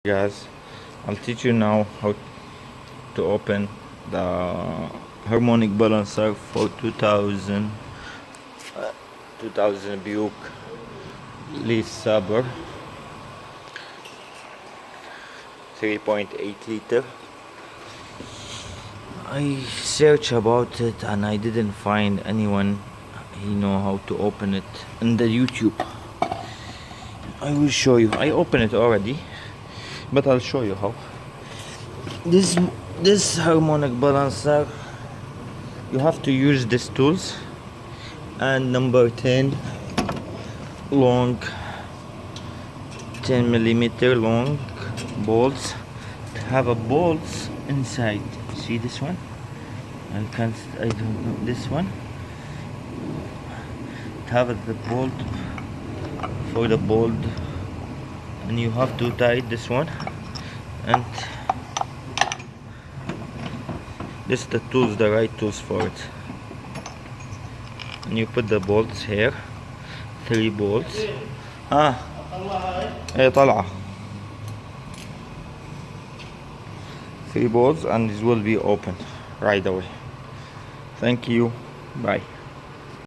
Guys, I'll teach you now how to open the harmonic balancer for 2000 Buick leaf saber 3.8 liter. I searched about it and I didn't find anyone he know how to open it in the YouTube. I will show you. I opened it already, but I'll show you how. This harmonic balancer, you have to use these tools and number 10 long, 10 millimeter long bolts. Have a bolts inside. See this one? I don't know this one. Have the bolt for the bolt, and you have to tie this one, and this is the tools, the right tools for it. And you put the bolts here, 3 bolts. ايه طلعة 3 bolts, and this will be open right away. Thank you. Bye.